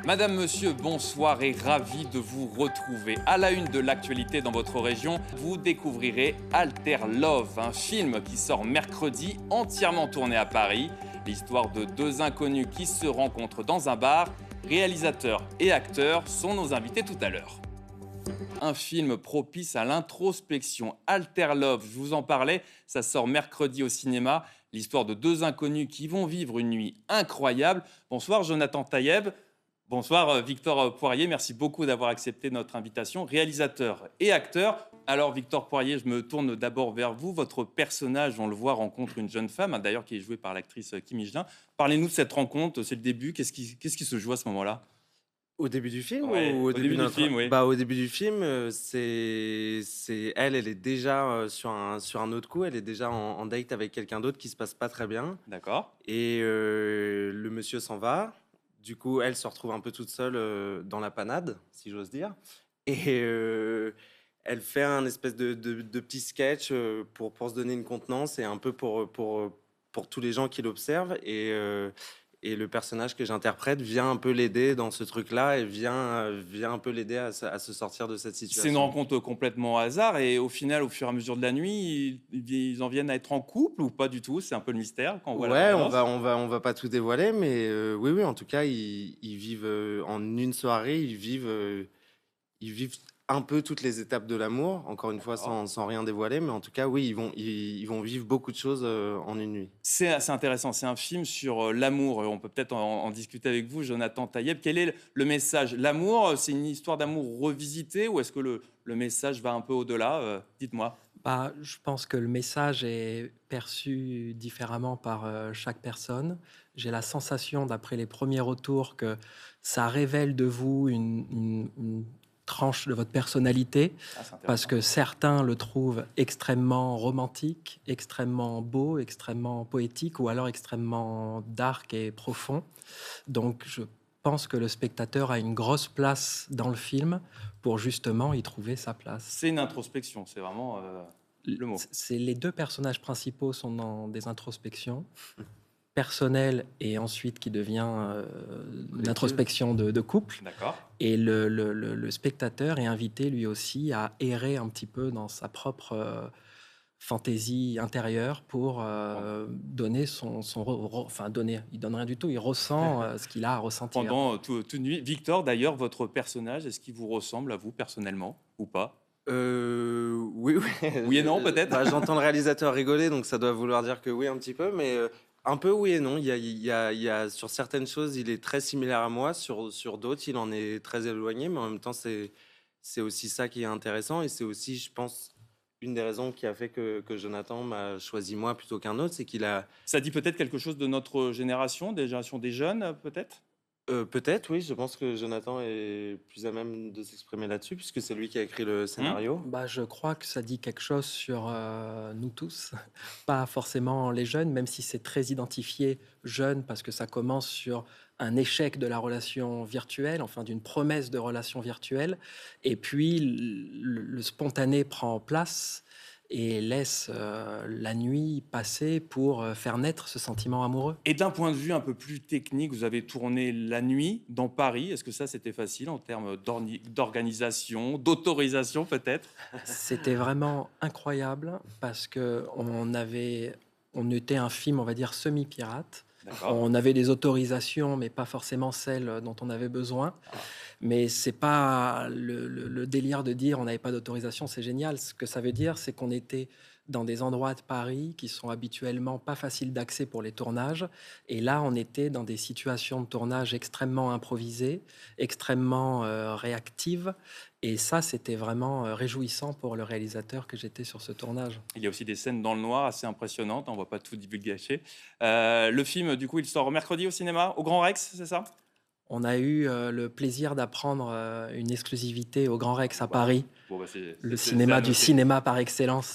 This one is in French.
Madame, monsieur, bonsoir et ravi de vous retrouver. À la une de l'actualité dans votre région, vous découvrirez Alter Love, un film qui sort mercredi, entièrement tourné à Paris. L'histoire de deux inconnus qui se rencontrent dans un bar. Réalisateurs et acteurs sont nos invités tout à l'heure. Un film propice à l'introspection, Alter Love, je vous en parlais, ça sort mercredi au cinéma. L'histoire de deux inconnus qui vont vivre une nuit incroyable. Bonsoir Jonathan Tayeb. Bonsoir Victor Poirier, merci beaucoup d'avoir accepté notre invitation, réalisateur et acteur. Alors Victor Poirier, je me tourne d'abord vers vous. Votre personnage, on le voit, rencontre une jeune femme, d'ailleurs qui est jouée par l'actrice Kim Higelin. Parlez-nous de cette rencontre, c'est le début, qu'est-ce qui se joue à ce moment-là? Au début du film Ouais, ou au au début début de du notre... film, oui. Au début du film, c'est elle est déjà sur un autre coup, elle est déjà en date avec quelqu'un d'autre qui se passe pas très bien. D'accord. Et le monsieur s'en va. Du coup, elle se retrouve un peu toute seule dans la panade, si j'ose dire. Et elle fait un espèce de petit sketch pour se donner une contenance et un peu pour tous les gens qui l'observent. Et le personnage que j'interprète vient un peu l'aider dans ce truc-là et vient un peu l'aider à se sortir de cette C'est une situation. rencontre complètement au hasard et au final, au fur et à mesure de la nuit, ils en viennent à être en couple ou pas du tout? C'est un peu le mystère quand on voit la Ouais, bande-annonce. on va pas tout dévoiler, mais oui, oui, en tout cas, ils vivent en une soirée, ils vivent un peu toutes les étapes de l'amour. Encore une fois, D'accord. sans rien dévoiler, mais en tout cas, oui, ils vont vivre beaucoup de choses en une nuit. C'est assez intéressant, c'est un film sur l'amour. On peut peut-être en discuter avec vous, Jonathan Tayeb. Quel est le message? L'amour, c'est une histoire d'amour revisitée ou est-ce que le message va un peu au-delà? Dites-moi. Je pense que le message est perçu différemment par chaque personne. J'ai la sensation, d'après les premiers retours, que ça révèle de vous une tranche de votre personnalité, Ah, c'est parce intéressant. que certains le trouvent extrêmement romantique, extrêmement beau, extrêmement poétique, ou alors extrêmement dark et profond. Donc, je pense que le spectateur a une grosse place dans le film pour justement y trouver sa place. C'est une introspection, c'est vraiment le mot. C'est les deux personnages principaux sont dans des introspections personnelles et ensuite qui devient une introspection de couple. D'accord. Et le spectateur est invité lui aussi à errer un petit peu dans sa propre fantaisie intérieure pour donner enfin donner, il donne rien du tout, il ressent ce qu'il a à ressentir. Pendant toute nuit. Victor, d'ailleurs, votre personnage, est-ce qu'il vous ressemble à vous personnellement ou pas? Oui, oui. Oui et non, peut-être. J'entends le réalisateur rigoler, donc ça doit vouloir dire que oui, un petit peu, mais un peu oui et non. Sur certaines choses, il est très similaire à moi, sur d'autres, il en est très éloigné, mais en même temps, c'est aussi ça qui est intéressant, et c'est aussi, je pense, une des raisons qui a fait que Jonathan m'a choisi moi plutôt qu'un autre, c'est qu'il a... Ça dit peut-être quelque chose de notre génération, des générations des jeunes, peut-être? Peut-être, oui, je pense que Jonathan est plus à même de s'exprimer là-dessus, puisque c'est lui qui a écrit le scénario. Je crois que ça dit quelque chose sur nous tous, pas forcément les jeunes, même si c'est très identifié jeune, parce que ça commence sur un échec de la relation virtuelle, enfin d'une promesse de relation virtuelle, et puis le spontané prend place et laisse la nuit passer pour faire naître ce sentiment amoureux. Et d'un point de vue un peu plus technique, vous avez tourné la nuit dans Paris. Est-ce que ça, c'était facile en termes d'organisation, d'autorisation peut-être? C'était vraiment incroyable parce que on était un film, on va dire, semi-pirate. D'accord. On avait des autorisations, mais pas forcément celles dont on avait besoin. Mais c'est pas le délire de dire on n'avait pas d'autorisation, c'est génial. Ce que ça veut dire, c'est qu'on était dans des endroits de Paris qui sont habituellement pas faciles d'accès pour les tournages. Et là, on était dans des situations de tournage extrêmement improvisées, extrêmement réactives. Et ça, c'était vraiment réjouissant pour le réalisateur que j'étais sur ce tournage. Il y a aussi des scènes dans le noir assez impressionnantes. On ne va pas tout divulgacher. Le film, du coup, il sort mercredi au cinéma, au Grand Rex, c'est ça? On a eu le plaisir d'apprendre une exclusivité au Grand Rex à Paris, Bon, bah, le c'est à cinéma du noter. cinéma par excellence.